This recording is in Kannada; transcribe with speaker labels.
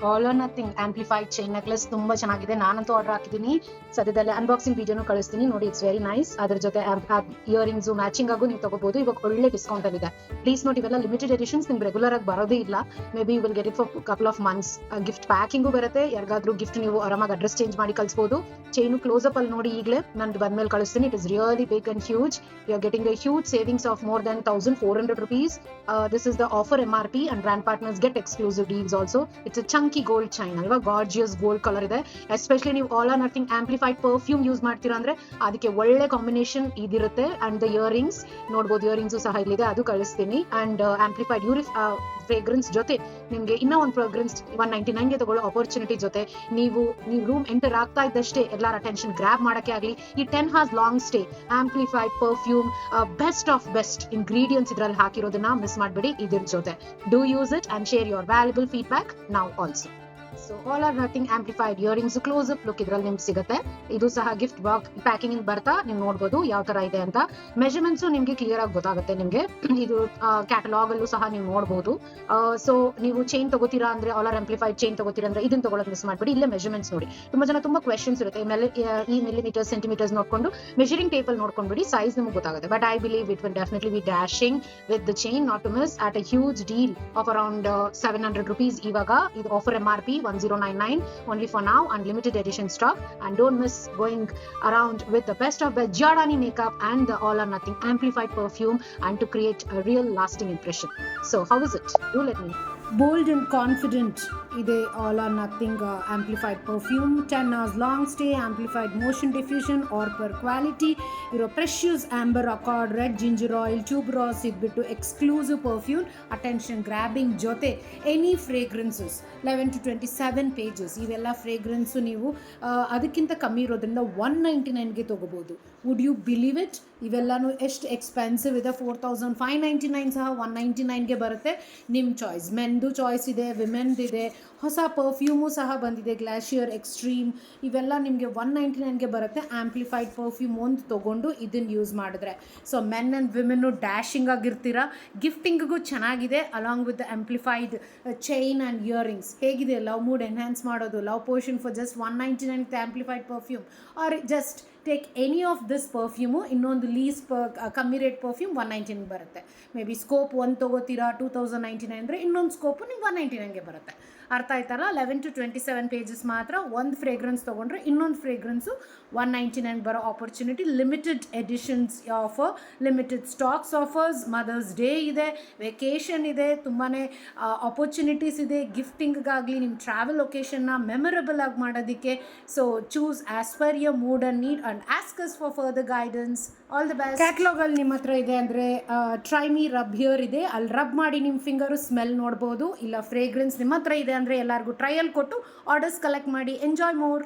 Speaker 1: All or nothing amplified chain necklace ತುಂಬಾ ಚೆನ್ನಾಗಿದೆ. ನಾನಂತೂ ಆರ್ಡರ್ ಹಾಕಿದ್ದೀನಿ. ಸದ್ಯದಲ್ಲೇ ಅನ್ಬಾಕ್ಸಿಂಗ್ ವಿಡಿಯೋನು ಕಳಿಸ್ತೀನಿ ನೋಡಿ. It's very nice. ಅದ್ರ ಜೊತೆ ಇಯರಿಂಗ್ಸ್ ಮ್ಯಾಚಿಂಗ್ ಆಗು ನೀವು ತಗೋಬಹುದು. ಇವಾಗ ಒಳ್ಳೆ ಡಿಸ್ಕೌಂಟ್ ಅಲ್ಲಿ ಇದೆ. ಪ್ಲೀಸ್ ನೋಡಿ, ಇವೆಲ್ಲ ಲಿಮಿಟೆಡ್ ಎಡಿಷನ್ಸ್, ನಿಮ್ಗೆ ರೆಗ್ಯುಲರ್ ಆಗಿ ಬರೋದೇ ಇಲ್ಲ. Maybe you will get it for couple of months. Gift packing ಬರುತ್ತೆ. ಯಾರಿಗಾದ್ರೂ ಗಿಫ್ಟ್ ನೀವು ಆರಾಮಾಗಿ ಅಡ್ರೆಸ್ ಚೇಂಜ್ ಮಾಡಿ ಕಳಿಸಬಹುದು. ಚೈನು ಕ್ಲೋಸ್ ಅಪ್ ಅಲ್ಲಿ ನೋಡಿ, ಈಗಲೇ ನಾನು ಬಂದ್ಮೇಲೆ ಕಳಿಸ್ತೀನಿ. It is really big and huge. You are getting a huge savings of more than 1400 rupees. This is the offer MRP and brand partners get exclusive deals also. It's a chunky gold chain alva, gorgeous gold color ಇದೆ. ಎಸ್ಪೆಷಲಿ ನೀವು all or nothing amplified perfume use ಮಾಡ್ತೀರಾ ಅಂದ್ರೆ ಅದಕ್ಕೆ ಒಳ್ಳೆ ಕಾಂಬಿನೇಷನ್ ಇದಿರುತ್ತೆ. ಅಂಡ್ ದ ಇಯರಿಂಗ್ಸ್ ನೋಡ್ಬೋದು, ಇಯರಿಂಗ್ಸ್ ಸಹ ಇಲ್ಲಿದೆ, ಅದು ಕಳಿಸ್ತೀನಿ. ಅಂಡ್ ಆಂಪ್ಲಿಫೈಡ್ ಫ್ರೇಗ್ರೆನ್ಸ್ ಜೊತೆ ನಿಮ್ಗೆ ಇನ್ನೂ ಒಂದು ಫ್ರೇಗ್ರೆನ್ಸ್ 199ಗೆ ತಗೊಳ್ಳೋ ಆಪರ್ಚುನಿಟಿ ಜೊತೆ ನೀವು ರೂಮ್ ಎಂಟರ್ ಆಗ್ತಾ ಇದ್ದಷ್ಟೇ ಎಲ್ಲರ ಅಟೆನ್ಷನ್ ಗ್ರಾಬ್ ಮಾಡಕ್ಕೆ ಆಗಲಿ ಈ 10 hours long stay amplified perfume best of best ingredients ಇದ್ರಲ್ಲಿ ಹಾಕಿರೋದನ್ನ ಮಿಸ್ ಮಾಡಬೇಡಿ. ಇದ್ರ ಜೊತೆ do use it and share your valuable feedback now also. So all or nothing amplified earrings close up look ಇದ್ರಲ್ಲಿ ನಿಮ್ಗೆ ಸಿಗುತ್ತೆ. ಇದು ಸಹ ಗಿಫ್ಟ್ ಬಾಕ್ಸ್ ಪ್ಯಾಕಿಂಗ್ ಬರ್ತಾ ನೀವು ನೋಡ್ಬೋದು ಯಾವ ತರ ಇದೆ ಅಂತ. ಮೆಜರ್ಮೆಂಟ್ಸ್ ನಿಮ್ಗೆ ಕ್ಲಿಯರ್ ಆಗಿ ಗೊತ್ತಾಗುತ್ತೆ. ನಿಮ್ಗೆ ಇದು ಕ್ಯಾಟಲಾಗ್ ಅಲ್ಲೂ ಸಹ ನೀವು ನೋಡ್ಬೋದು. ಸೊ ನೀವು ಚೈನ್ ತಗೋತೀರಾ ಅಂದ್ರೆ, ಆಲ್ ಆರ್ ಆಂಪ್ಲಿಫೈಡ್ ಚೈನ್ ತಗೋತೀರಾ ಅಂದ್ರೆ ಇದನ್ನ ತಗೊಳ್ಳೋದು ಮಿಸ್ ಮಾಡ್ಬೇಡಿ. ಇಲ್ಲೇ ಮೆಜರ್ಮೆಂಟ್ಸ್ ನೋಡಿ. ತುಂಬಾ ಕ್ವೆಶನ್ಸ್ ಇರುತ್ತೆ. ಈ ಮಿಲಿಮೀಟರ್ ಸೆಂಟಿಮೀಟರ್ಸ್ ನೋಡ್ಕೊಂಡು ಮೆಜರಿಂಗ್ ಟೇಪ್ ಅಲ್ಲಿ ನೋಡ್ಕೊಂಡ್ಬಿಡಿ, ಸೈಜ್ ನಿಮ್ಗೆ ಗೊತ್ತಾಗುತ್ತೆ. But I believe it will definitely be dashing with the chain, not to miss, at a huge deal of around 700 rupees. ಇವಾಗ ಇದು offer MRP 1099 only for now, unlimited edition stock. And don't miss going around with the best of the Giordani makeup and the all or nothing amplified perfume, and to create a real lasting impression. So how is it? Do let me know.
Speaker 2: Bold and confident ಇದೆ all or nothing amplified perfume. 10 hours long stay, amplified motion diffusion are per quality ಇರೋ precious amber accord, red ginger oil, tuberose ಇದ್ಬಿಟ್ಟು ಎಕ್ಸ್ಕ್ಲೂಸಿವ್ ಪರ್ಫ್ಯೂಮ್ ಅಟೆನ್ಷನ್ ಗ್ರ್ಯಾಬಿಂಗ್ ಜೊತೆ ಎನಿ ಫ್ರೇಗ್ರೆನ್ಸಸ್ 11 to 27 pages. ಇವೆಲ್ಲ ಫ್ರೇಗ್ರೆನ್ಸು ನೀವು ಅದಕ್ಕಿಂತ ಕಮ್ಮಿ ಇರೋದ್ರಿಂದ 199ಗೆ ತೊಗೋಬೋದು. Would you believe it? ಇವೆಲ್ಲನೂ ಎಷ್ಟು ಎಕ್ಸ್ಪೆನ್ಸಿವ್ ಇದೆ. 4599 ಸಹ 199ಗೆ ಬರುತ್ತೆ. ನಿಮ್ಮ ಚಾಯ್ಸ್. ಮೆನ್ದು ಚಾಯ್ಸ್ ಇದೆ, ವಿಮೆನ್ದಿದೆ, ಹೊಸ ಪರ್ಫ್ಯೂಮು ಸಹ ಬಂದಿದೆ, ಗ್ಲಾಷಿಯರ್ ಎಕ್ಸ್ಟ್ರೀಮ್. ಇವೆಲ್ಲ ನಿಮಗೆ 199ಗೆ ಬರುತ್ತೆ. ಆಂಪ್ಲಿಫೈಡ್ ಪರ್ಫ್ಯೂಮ್ ಒಂದು ತೊಗೊಂಡು ಇದನ್ನು ಯೂಸ್ ಮಾಡಿದ್ರೆ ಸೊ ಮೆನ್ ಆ್ಯಂಡ್ ವಿಮೆನ್ನು ಡ್ಯಾಶಿಂಗ್ ಆಗಿರ್ತೀರ. ಗಿಫ್ಟಿಂಗಿಗೂ ಚೆನ್ನಾಗಿದೆ along with the amplified chain and earrings. ಹೇಗಿದೆ ಲವ್ ಮೂಡ್ ಎನ್ಹ್ಯಾನ್ಸ್ ಮಾಡೋದು? Love potion for just 199 with amplified perfume, or just take any of this perfume. ಇನ್ನೊಂದು ಲೀಸ್ ಕಮ್ಮಿ ರೇಟ್ ಪರ್ಫ್ಯೂಮ್ 199 ಬರುತ್ತೆ. ಮೇ ಬಿ ಸ್ಕೋಪ್ ಒಂದು ತೊಗೋತೀರಾ 2099 ಅಂದರೆ ಇನ್ನೊಂದು ಸ್ಕೋಪು ನಿಮ್ಗೆ 199ಗೆ ಬರುತ್ತೆ. ಅರ್ಥ ಆಯ್ತಲ್ಲ? 11 to 27 pages ಮಾತ್ರ. ಒಂದು ಫ್ರೇಗ್ರೆನ್ಸ್ ತೊಗೊಂಡ್ರೆ ಇನ್ನೊಂದು ಫ್ರೇಗ್ರೆನ್ಸು 199 ಬರೋ opportunity. Limited editions offer, limited stocks offers. Mothers day ಇದೆ, ವೆಕೇಷನ್ ಇದೆ, ತುಂಬಾ ಆಪರ್ಚುನಿಟೀಸ್ ಇದೆ ಗಿಫ್ಟಿಂಗ್ಗಾಗಲಿ, ನಿಮ್ಮ ಟ್ರಾವೆಲ್ ಲೊಕೇಶನ್ನ ಮೆಮೊರಬಲ್ ಆಗಿ ಮಾಡೋದಕ್ಕೆ. So choose as per your mood and need and ask us for further guidance. All the best. ಕ್ಯಾಟ್ಲಾಗಲ್ಲಿ ನಿಮ್ಮ ಹತ್ರ ಇದೆ ಅಂದರೆ ಟ್ರೈ ಮೀ ರಬ್ ಹಿಯರ್ ಇದೆ, ಅಲ್ಲಿ ರಬ್ ಮಾಡಿ ನಿಮ್ಮ ಫಿಂಗರು ಸ್ಮೆಲ್ ನೋಡ್ಬೋದು. ಇಲ್ಲ ಫ್ರೇಗ್ರೆನ್ಸ್ ನಿಮ್ಮ ಹತ್ರ ಇದೆ ಅಂದರೆ ಎಲ್ಲರಿಗೂ ಟ್ರಯಲ್ ಕೊಟ್ಟು ಆರ್ಡರ್ಸ್ ಕಲೆಕ್ಟ್ ಮಾಡಿ. Enjoy more.